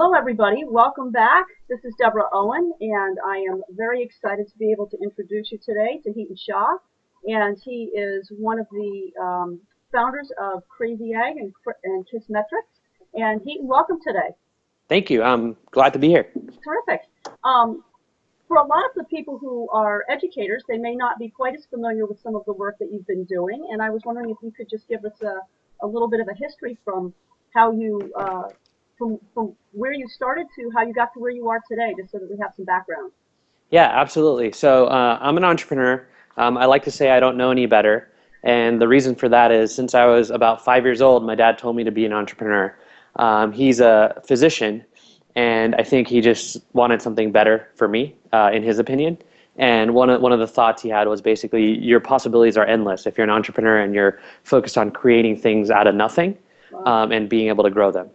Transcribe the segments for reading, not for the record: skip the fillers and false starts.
Hello, everybody. Welcome back. This is Deborah Owen, and I am very excited to be able to introduce you today to Hiten Shah. And he is one of the founders of Crazy Egg and KISSmetrics. And Hiten, welcome today. Thank you. I'm glad to be here. Terrific. Um, for a lot of the people who are educators, they may not be quite as familiar with some of the work that you've been doing. And I was wondering if you could just give us a little bit of a history from how you from where you started to how you got to where you are today, just so that we have some background. Yeah, absolutely. So I'm an entrepreneur. I like to say I don't know any better. And the reason for that is since I was about 5 years old, my dad told me to be an entrepreneur. He's a physician, and I think he just wanted something better for me, in his opinion. And one of the thoughts he had was basically your possibilities are endless if you're an entrepreneur and you're focused on creating things out of nothing, Wow. and being able to grow them.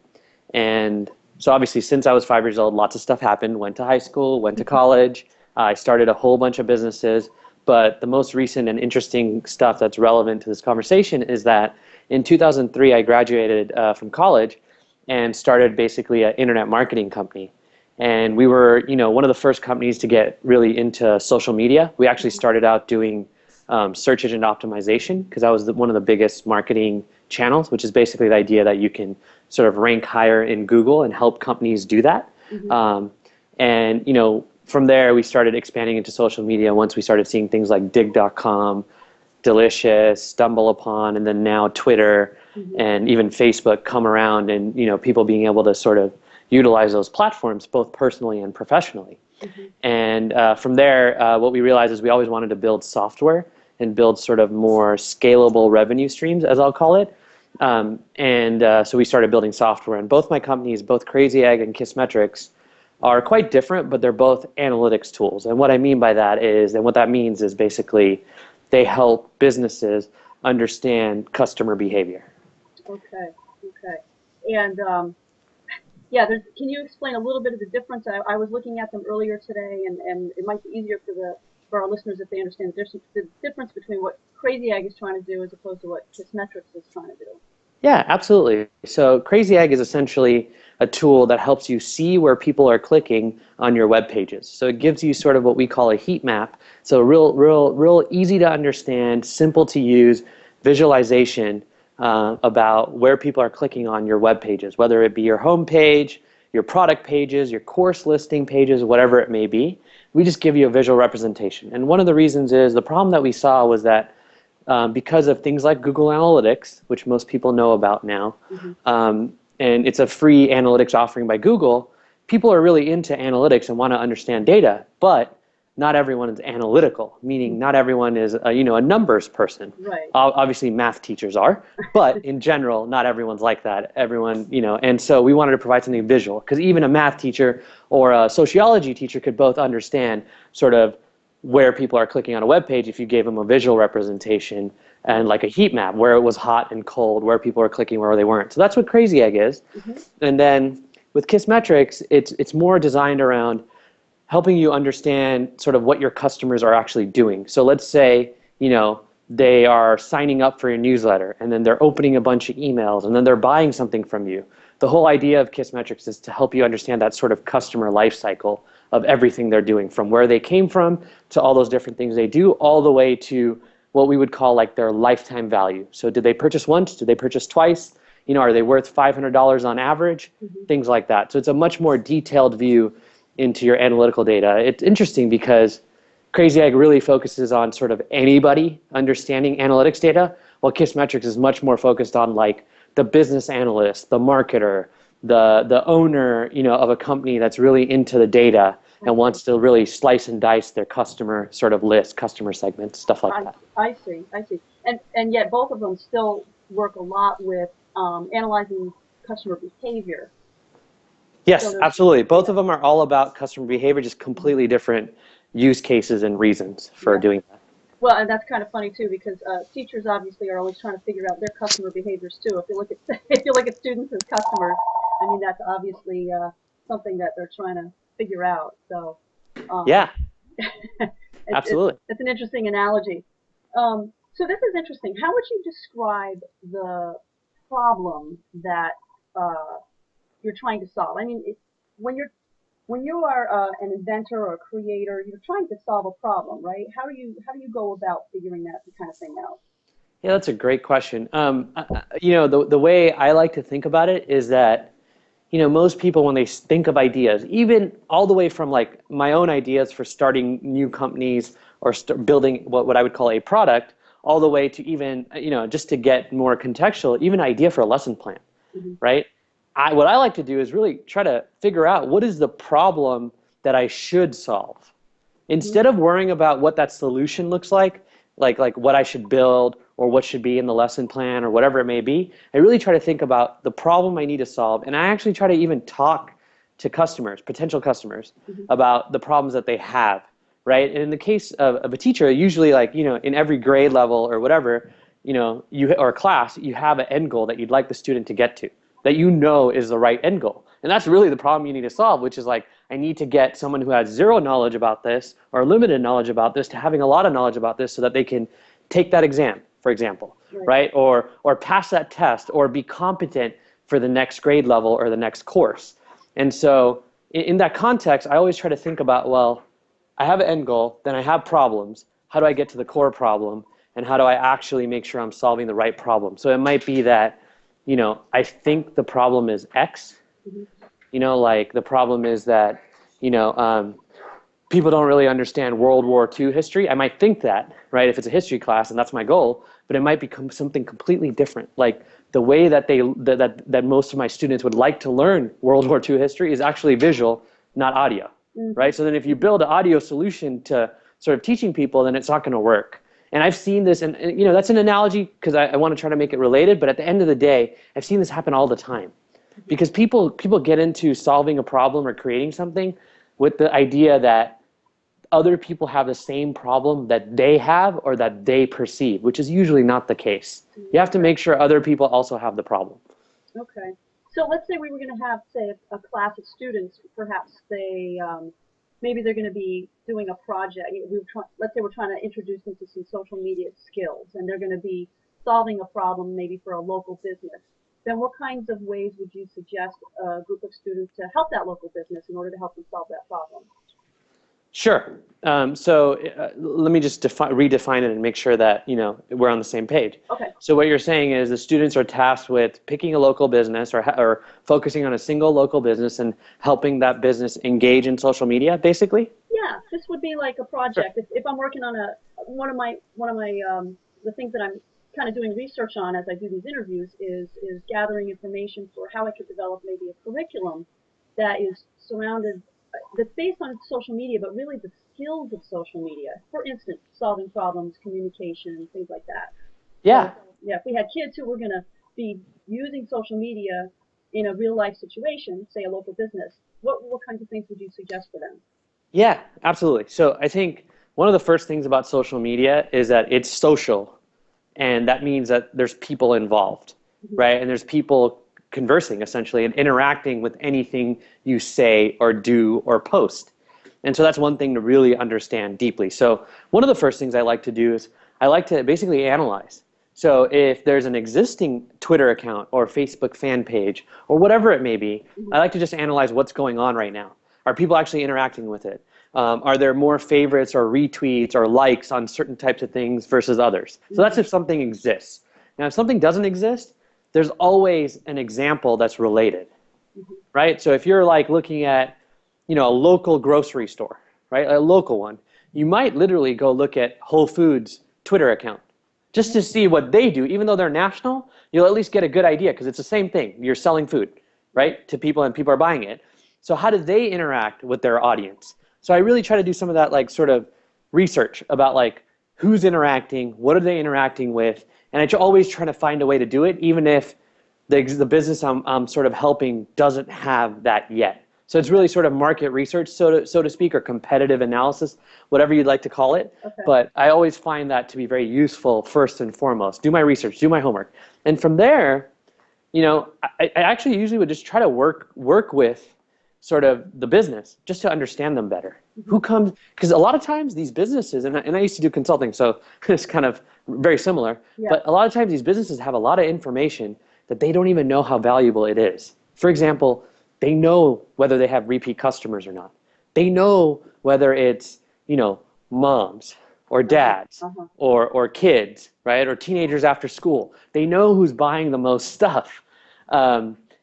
And so obviously, since I was 5 years old, lots of stuff happened. Went to high school, went to college. I started a whole bunch of businesses. But the most recent and interesting stuff that's relevant to this conversation is that in 2003, I graduated from college and started basically an internet marketing company. And we were, one of the first companies to get really into social media. We actually started out doing search engine optimization because that was one of the biggest marketing channels, which is basically the idea that you can sort of rank higher in Google and help companies do that. Mm-hmm. And from there, we started expanding into social media once we started seeing things like dig.com, Delicious, Stumble Upon, and then now Twitter Mm-hmm. and even Facebook come around, and people being able to sort of utilize those platforms both personally and professionally. Mm-hmm. And from there, what we realized is we always wanted to build software and build sort of more scalable revenue streams, as I'll call it. And so we started building software. And both my companies, both Crazy Egg and KISSmetrics, are quite different, but they're both analytics tools. And what I mean by that is, and what that means is basically they help businesses understand customer behavior. Okay. Okay. And yeah, can you explain a little bit of the difference? I was looking at them earlier today, and it might be easier for our listeners if they understand the difference between what Crazy Egg is trying to do as opposed to what KISSmetrics is trying to do. Yeah, absolutely. So Crazy Egg is essentially a tool that helps you see where people are clicking on your web pages. So it gives you sort of what we call a heat map. So real easy to understand, simple to use visualization about where people are clicking on your web pages, whether it be your home page, your product pages, your course listing pages, whatever it may be. We just give you a visual representation. And one of the reasons is the problem that we saw was that because of things like Google Analytics, which most people know about now, Mm-hmm. and it's a free analytics offering by Google, people are really into analytics and want to understand data, but not everyone is analytical, meaning not everyone is a numbers person. Right. Obviously, math teachers are, but in general, not everyone's like that. And so we wanted to provide something visual, because even a math teacher or a sociology teacher could both understand sort of where people are clicking on a web page if you gave them a visual representation and like a heat map where it was hot and cold, where people are clicking, where they weren't. So that's what Crazy Egg is. Mm-hmm. And then with KISSmetrics, it's more designed around helping you understand sort of what your customers are actually doing. So let's say, they are signing up for your newsletter, and then they're opening a bunch of emails, and then they're buying something from you. The whole idea of KISSmetrics is to help you understand that sort of customer life cycle of everything they're doing, from where they came from to all those different things they do, all the way to what we would call like their lifetime value. So did they purchase once? Did they purchase twice? Are they worth $500 on average? Mm-hmm. Things like that. So it's a much more detailed view into your analytical data. It's interesting because Crazy Egg really focuses on sort of anybody understanding analytics data, while KISSmetrics is much more focused on like the business analyst, the marketer, the owner, of a company that's really into the data and Okay. wants to really slice and dice their customer sort of list, customer segments, stuff like I that. I see. I see. And yet both of them still work a lot with analyzing customer behavior. So Yes, there's absolutely. Both yeah. of them are all about customer behavior, just Mhm. completely different use cases and reasons for Yeah. doing that. Well, and that's kind of funny too because teachers obviously are always trying to figure out their customer behaviors too. If you look at if you look at students as customers, I mean that's obviously something that they're trying to figure out. So um, Yeah, it's absolutely. it's an interesting analogy. So this is interesting. How would you describe the problem that you're trying to solve? I mean, when you are an inventor or a creator, you're trying to solve a problem, right? How do you go about figuring that kind of thing out? Yeah, that's a great question. The way I like to think about it is that, most people when they think of ideas, even all the way from like my own ideas for starting new companies or building what I would call a product, all the way to even, just to get more contextual, even an idea for a lesson plan, Hmm. right? What I like to do is really try to figure out what is the problem that I should solve. Hmm. Instead of worrying about what that solution looks like what I should build or what should be in the lesson plan or whatever it may be, I really try to think about the problem I need to solve. And I actually try to even talk to customers, potential customers, Hmm. about the problems that they have, right? And in the case of a teacher, usually like, in every grade level or whatever, or class, you have an end goal that you'd like the student to get to, that is the right end goal. And that's really the problem you need to solve, which is like, I need to get someone who has zero knowledge about this or limited knowledge about this to having a lot of knowledge about this so that they can take that exam, for example, Right. right? Or pass that test or be competent for the next grade level or the next course. And so in that context, I always try to think about, well, I have an end goal, then I have problems. How do I get to the core problem? And how do I actually make sure I'm solving the right problem? So it might be that, I think the problem is X. Hmm. Like the problem is that, you know, um, people don't really understand World War II history. I might think that, right, if it's a history class and that's my goal, but it might become something completely different. Like the way that that most of my students would like to learn World War II history is actually visual, not audio, Hmm. right? So then if you build an audio solution to sort of teaching people, then it's not going to work. And I've seen this, and that's an analogy because I want to try to make it related, but at the end of the day, I've seen this happen all the time. Because people get into solving a problem or creating something with the idea that other people have the same problem that they have or that they perceive, which is usually not the case. You have to Right. make sure other people also have the problem. Okay. So let's say we were going to have, say, a class of students. Perhaps maybe they're going to be doing a project. Let's say we're trying to introduce them to some social media skills, and they're going to be solving a problem maybe for a local business. Then what kinds of ways would you suggest a group of students to help that local business in order to help them solve that problem? Sure. Let me just redefine it and make sure that we're on the same page. Okay. So what you're saying is the students are tasked with picking a local business or focusing on a single local business and helping that business engage in social media, basically. Yeah, this would be like a Sure. project. If I'm working on one of my the things that I'm kind of doing research on as I do these interviews is gathering information for how I could develop maybe a curriculum that is surrounded that's based on social media, but really the skills of social media. For instance, solving problems, communication, things like that. So Yeah. yeah, if we had kids who were going to be using social media in a real life situation, say a local business, what kinds of things would you suggest for them? Yeah, absolutely. So I think one of the first things about social media is that it's social, and that means that there's people involved, Hmm. right? And there's people conversing essentially and interacting with anything you say or do or post. And so that's one thing to really understand deeply. So one of the first things I like to do is I like to basically analyze. So if there's an existing Twitter account or Facebook fan page or whatever it may be, I Hmm. like to just analyze what's going on right now. Are people actually interacting with it? Are there more favorites or retweets or likes on certain types of things versus others? So that's Hmm. if something exists. Now, if something doesn't exist, there's always an example that's related, Hmm. right? So if you're like looking at, a local grocery store, right, a local one, you might literally go look at Whole Foods Twitter account just to see what they do. Even though they're national, you'll at least get a good idea because it's the same thing. You're selling food, right, to people and people are buying it. So how do they interact with their audience? So I really try to do some of that like sort of research about like who's interacting, what are they interacting with, and I always try to find a way to do it, even if the business I'm sort of helping doesn't have that yet. So it's really sort of market research, so to speak, or competitive analysis, whatever you'd like to call it. Okay. But I always find that to be very useful first and foremost. Do my research, do my homework. And from there, I actually usually would just try to work with sort of the business just to understand them better. Hmm. Who comes, because a lot of times these businesses, and I used to do consulting, so it's kind of very similar, Yeah. but a lot of times these businesses have a lot of information that they don't even know how valuable it is. For example, They know whether they have repeat customers or not. They know whether it's, moms or Uh-huh. dads Uh-huh. or kids, right? Or teenagers after school. They know who's buying the most stuff,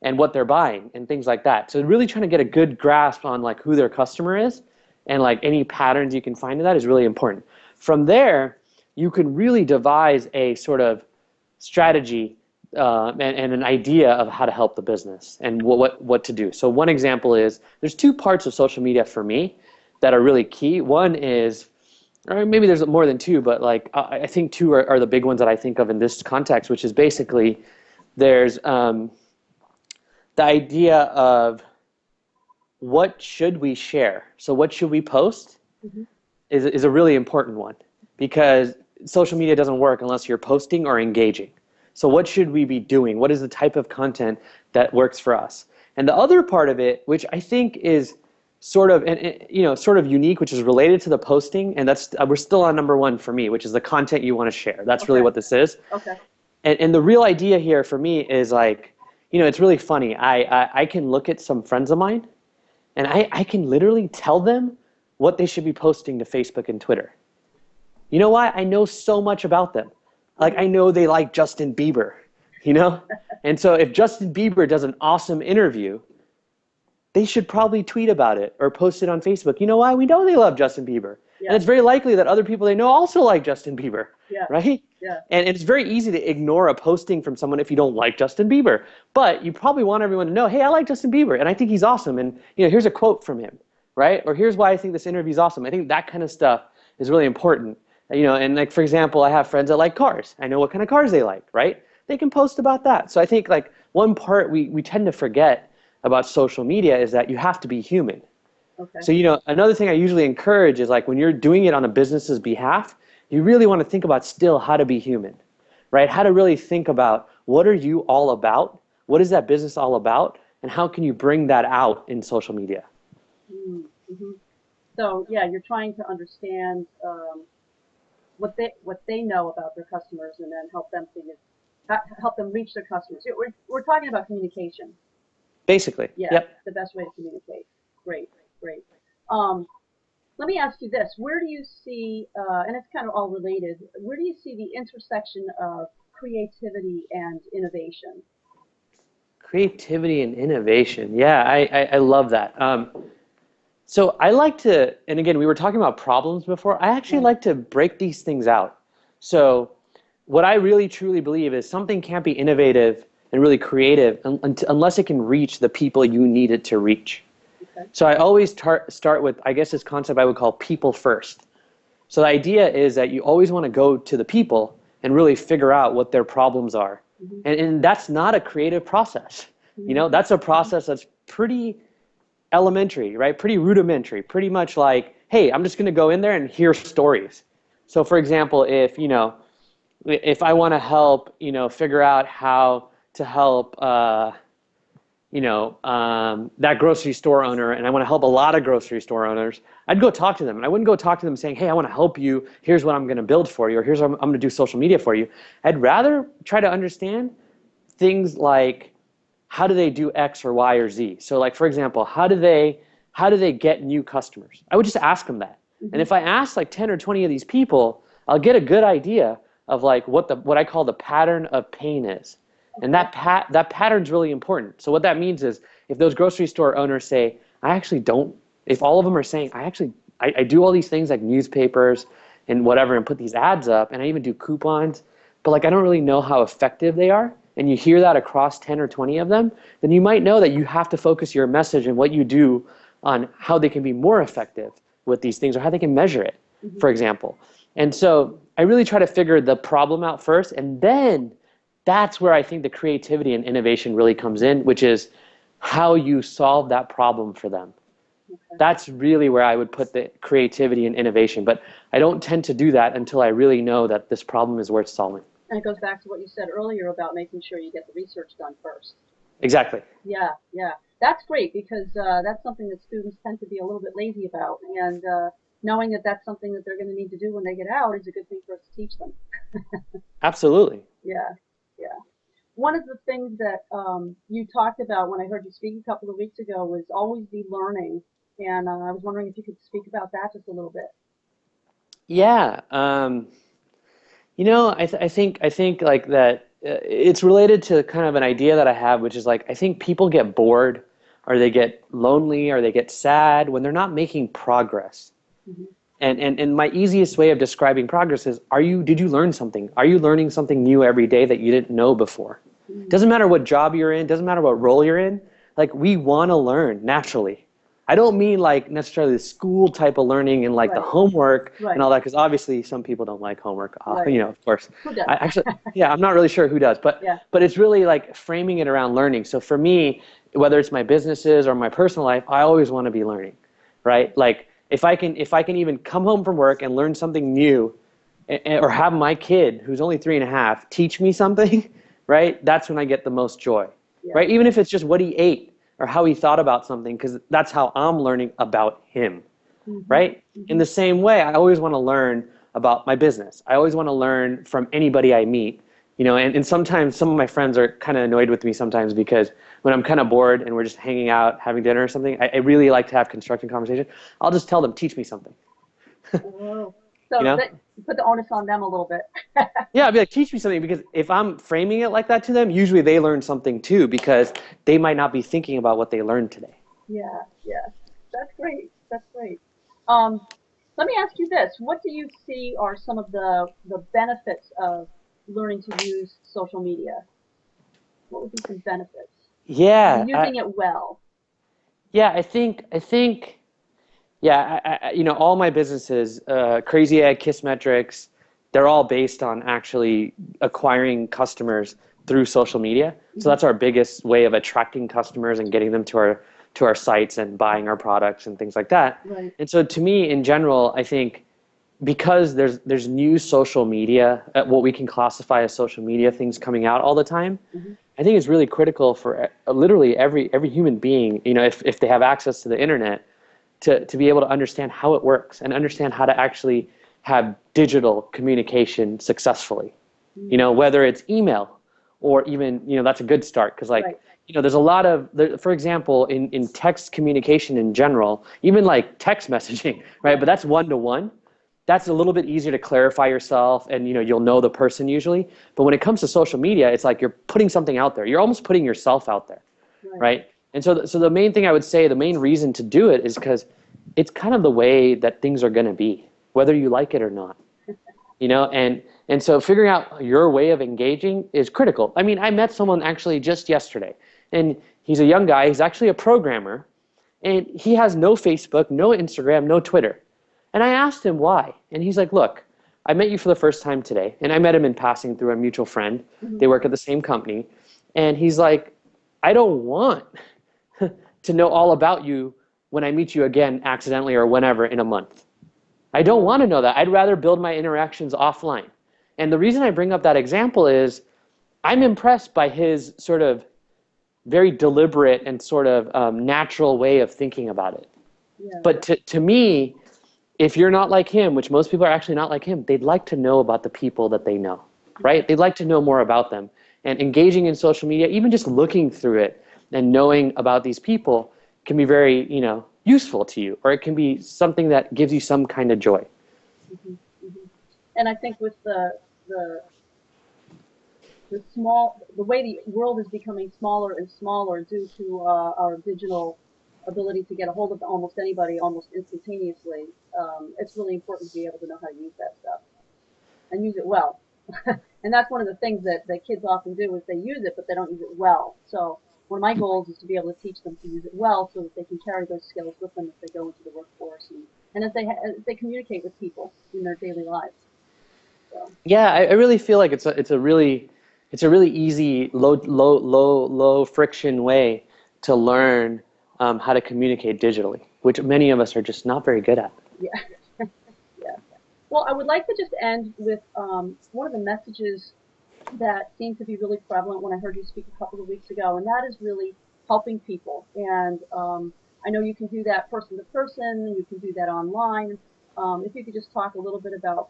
and what they're buying and things like that. So really trying to get a good grasp on like who their customer is and like any patterns you can find in that is really important. From there, you can really devise a sort of strategy, and an idea of how to help the business and what to do. So one example is there's two parts of social media for me that are really key. One is, or maybe there's more than two, but like I think two are the big ones that I think of in this context, which is basically there's the idea of what should we share. So what should we post Mm-hmm. is a really important one because social media doesn't work unless you're posting or engaging. So what should we be doing? What is the type of content that works for us? And the other part of it, which I think is sort of sort of unique, which is related to the posting, and that's we're still on number one for me, which is the content you want to share. That's really Okay. what this is. Okay. And the real idea here for me is like, it's really funny. I can look at some friends of mine, and I can literally tell them what they should be posting to Facebook and Twitter. You know why? I know so much about them. Like I know they like Justin Bieber, you know? And so if Justin Bieber does an awesome interview, they should probably tweet about it or post it on Facebook. You know why? We know they love Justin Bieber. Yeah. And it's very likely that other people they know also like Justin Bieber, Yeah. right? Yeah. And it's very easy to ignore a posting from someone if you don't like Justin Bieber. But you probably want everyone to know, hey, I like Justin Bieber and I think he's awesome. And here's a quote from him, right? Or here's why I think this interview is awesome. I think that kind of stuff is really important. And like, for example, I have friends that like cars. I know what kind of cars they like, right? They can post about that. So I think like one part we tend to forget about social media is that you have to be human. Okay. So, another thing I usually encourage is like when you're doing it on a business's behalf, you really want to think about still how to be human, right? How to really think about what are you all about? What is that business all about? And how can you bring that out in social media? Mm-hmm. So yeah, you're trying to understand what they know about their customers, and then help them reach their customers. We're talking about communication. Basically, Yeah, yep. the best way to communicate. Great, great. Um, Let me ask you this: where do you see, and it's kind of all related, where do you see the intersection of creativity and innovation? Creativity and innovation. Yeah, I love that. So I like to, and again, we were talking about problems before. I actually Right. like to break these things out. So what I really truly believe is something can't be innovative and really creative unless it can reach the people you need it to reach. Okay. So I always start with, I guess, this concept I would call people first. So the idea is that you always want to go to the people and really figure out what their problems are. Mm-hmm. And that's not a creative process. Mm-hmm. That's a process that's pretty elementary, right? Pretty rudimentary, pretty much like, hey, I'm just going to go in there and hear stories. So for example, if I want to help, figure out how to help, that grocery store owner, and I want to help a lot of grocery store owners, I'd go talk to them. And I wouldn't go talk to them saying, hey, I want to help you. Here's what I'm going to build for you, or here's what I'm going to do social media for you. I'd rather try to understand things like, how do they do X or Y or Z? So like, for example, how do they get new customers? I would just ask them that. Mm-hmm. And if I ask like 10 or 20 of these people, I'll get a good idea of like what I call the pattern of pain is. And that pattern's really important. So what that means is if those grocery store owners say, I actually don't, if all of them are saying, I do all these things like newspapers and whatever and put these ads up and I even do coupons, but like I don't really know how effective they are, and you hear that across 10 or 20 of them, then you might know that you have to focus your message and what you do on how they can be more effective with these things or how they can measure it, Mm-hmm. for example. And so I really try to figure the problem out first, and then that's where I think the creativity and innovation really comes in, which is how you solve that problem for them. Okay. That's really where I would put the creativity and innovation. But I don't tend to do that until I really know that this problem is worth solving. And it goes back to what you said earlier about making sure you get the research done first. Exactly. Yeah, yeah. That's great because that's something that students tend to be a little bit lazy about. And knowing that that's something that they're going to need to do when they get out is a good thing for us to teach them. Absolutely. Yeah, yeah. one of the things that you talked about when I heard you speak a couple of weeks ago was always be learning, and I was wondering if you could speak about that just a little bit. Yeah. I think like that. It's related to kind of an idea that I have, which is like I think people get bored, or they get lonely, or they get sad when they're not making progress. Hmm. And my easiest way of describing progress is, did you learn something? Are you learning something new every day that you didn't know before? Doesn't matter what job you're in, doesn't matter what role you're in. Like, we want to learn naturally. I don't mean like necessarily the school type of learning and like the Right, homework and right, all that, because obviously some people don't like homework. right. Of course. Who does? I actually, yeah, I'm not really sure who does, but Yeah. but it's really like framing it around learning. So for me, whether it's my businesses or my personal life, I always want to be learning, right? Like, if I can even come home from work and learn something new, or have my kid who's only 3.5 teach me something, right? That's when I get the most joy, Yeah. right? Even if it's just what he ate or how he thought about something, because that's how I'm learning about him, Hmm. right? In Hmm. the same way, I always want to learn about my business. I always want to learn from anybody I meet, and sometimes some of my friends are kind of annoyed with me sometimes, because when I'm kind of bored and we're just hanging out, having dinner or something, I really like to have constructive conversation. I'll just tell them, teach me something, Oh, you so know? that you put the onus on them a little bit. Yeah, I'd be like, teach me something, because if I'm framing it like that to them, usually they learn something too, because they might not be thinking about what they learned today. Yeah, yeah. That's great. That's great. Um, Let me ask you this. What do you see are some of the benefits of learning to use social media? What would be some benefits? And Yeah, using it well. yeah, I think, yeah, all my businesses, Crazy Egg, KISSmetrics, they're all based on actually acquiring customers through social media. So Hmm. that's our biggest way of attracting customers and getting them to our sites and buying our products and things like that. Right. And so to me, in general, I think because there's new social media, what we can classify as social media things coming out all the time, Hmm. I think it's really critical for literally every human being, if they have access to the internet, to be able to understand how it works and understand how to actually have digital communication successfully. Hmm. Whether it's email, or even, that's a good start, because like, Right. there's a lot of, for example, in text communication in general, even like text messaging, right? Yeah. But that's one to one. That's a little bit easier to clarify yourself, and you'll know the person usually. But when it comes to social media, it's like you're putting something out there. You're almost putting yourself out there, Right. right? And so the main thing I would say, the main reason to do it is because it's kind of the way that things are going to be, whether you like it or not. And so figuring out your way of engaging is critical. I mean, I met someone actually just yesterday, and he's a young guy. He's actually a programmer, and he has no Facebook, no Instagram, no Twitter. And I asked him why, and he's like, "Look, I met you for the first time today, and I met him in passing through a mutual friend. Hmm. They work at the same company." And he's like, "I don't want to know all about you when I meet you again accidentally or whenever in a month. I don't Uh, want to know that. I'd rather build my interactions offline." And the reason I bring up that example is I'm impressed by his sort of very deliberate and sort of natural way of thinking about it. yeah. But to me, if you're not like him, which most people are actually not like him, they'd like to know about the people that they know, Yeah. right? They'd like to know more about them. And engaging in social media, even just looking through it and knowing about these people, can be very, useful to you, or it can be something that gives you some kind of joy. Hmm. Hmm. And I think with the the way the world is becoming smaller and smaller due to our digital ability to get a hold of almost anybody almost instantaneously, it's really important to be able to know how to use that stuff and use it well. And that's one of the things that kids often do is they use it, but they don't use it well. So one of my goals is to be able to teach them to use it well so that they can carry those skills with them as they go into the workforce and as they communicate with people in their daily lives. So, Yeah, I really feel like it's a really easy, low friction way to learn how to communicate digitally, which many of us are just not very good at. yeah. Yeah. Well, I would like to just end with one of the messages that seemed to be really prevalent when I heard you speak a couple of weeks ago, and that is really helping people. And I know you can do that person to person, you can do that online. If you could just talk a little bit about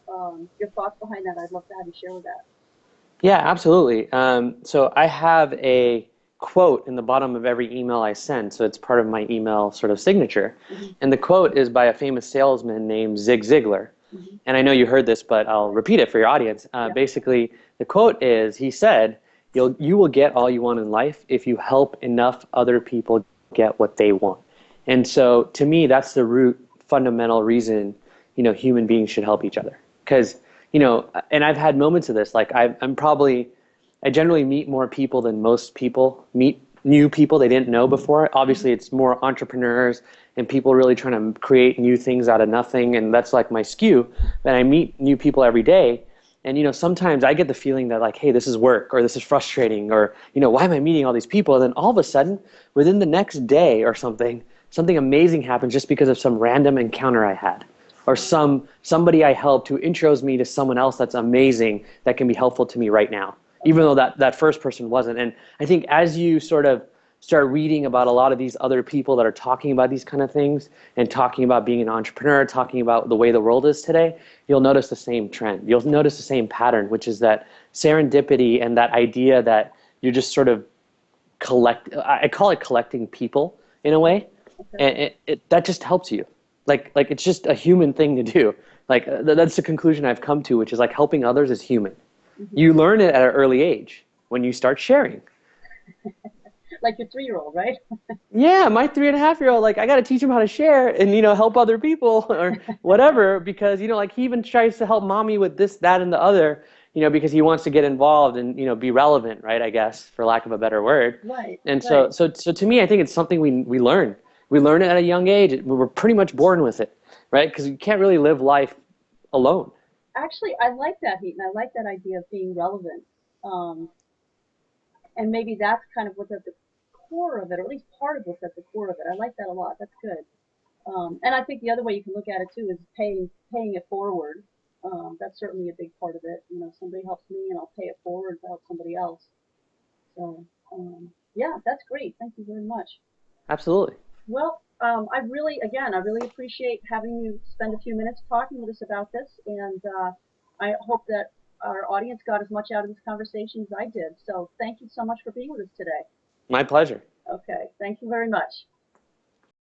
your thoughts behind that, I'd love to have you share with that. Yeah, absolutely. So I have a quote in the bottom of every email I send. So it's part of my email sort of signature. Hmm. And the quote is by a famous salesman named Zig Ziglar. Hmm. And I know you heard this, but I'll repeat it for your audience. Yeah. Basically, the quote is, he said, you will get all you want in life if you help enough other people get what they want. And so to me, that's the root fundamental reason, human beings should help each other. Because, and I've had moments of this, like I generally meet more people than most people meet new people they didn't know before. Hmm. Obviously, it's more entrepreneurs and people really trying to create new things out of nothing, and that's like my skew. And I meet new people every day, and sometimes I get the feeling that like, hey, this is work, or this is frustrating, or why am I meeting all these people? And then all of a sudden, within the next day or something amazing happens just because of some random encounter I had, or somebody I helped who intros me to someone else that's amazing that can be helpful to me right now, even Okay. though that first person wasn't. And I think as you sort of start reading about a lot of these other people that are talking about these kind of things and talking about being an entrepreneur, talking about the way the world is today, you'll notice the same trend. You'll notice the same pattern, which is that serendipity and that idea that you're just sort of I call it collecting people in a way, Okay. and that just helps you. Like it's just a human thing to do. Like that's the conclusion I've come to, which is like helping others is human. Hmm. You learn it at an early age when you start sharing. Like your 3-year-old, right? Yeah, my 3.5-year-old, like I got to teach him how to share and help other people or whatever, because like he even tries to help mommy with this, that, and the other, because he wants to get involved and be relevant, right? I guess for lack of a better word. Right. And so Right. so to me, I think it's something we learn. We learn it at a young age. We're pretty much born with it, right? Because you can't really live life alone. Actually, I like that, Heat, and I like that idea of being relevant. Um, and maybe that's kind of what's at the core of it, or at least part of what's at the core of it. I like that a lot. That's good. And I think the other way you can look at it too is paying it forward. That's certainly a big part of it. Somebody helps me, and I'll pay it forward to help somebody else. So yeah, that's great. Thank you very much. Absolutely. Well, I really appreciate having you spend a few minutes talking with us about this, and I hope that our audience got as much out of this conversation as I did. So thank you so much for being with us today. My pleasure. Okay, thank you very much.